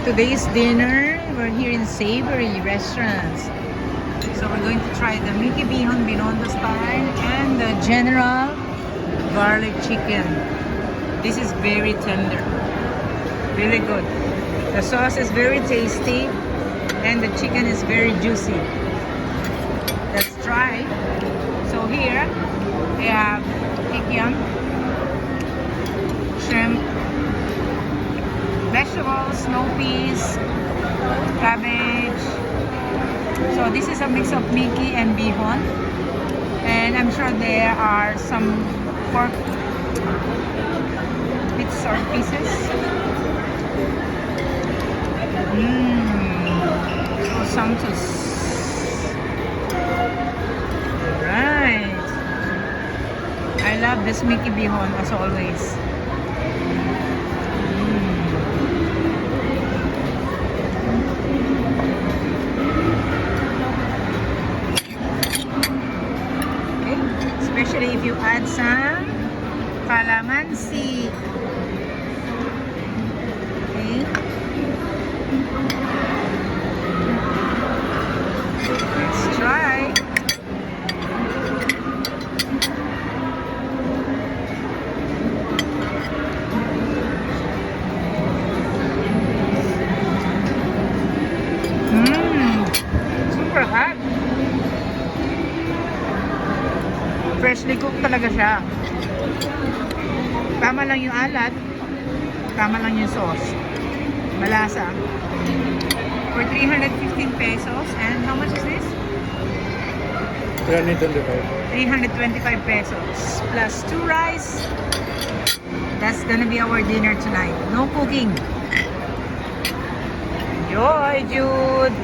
Today's dinner, we're here in Savory Restaurants. So we're going to try the Mickey Bihon Binondo style and the General garlic chicken. This is very tender. Really good. The sauce is very tasty and the chicken is very juicy. Let's try. So here we have kikiam, shrimp, vegetables, snow peas, cabbage. So this is a mix of Mickey and Bihon. And I'm sure there are some pork bits or pieces. So sumptuous. Alright. I love this Mickey Bihon as always. Especially if you add some calamansi. Okay. Let's try. Super hot. Freshly cooked talaga siya. Tama lang yung alat. Tama lang yung sauce. Malasa. For 315 pesos. And how much is this? 325 pesos. Plus 2 rice. That's gonna be our dinner tonight. No cooking. Enjoy, Jude!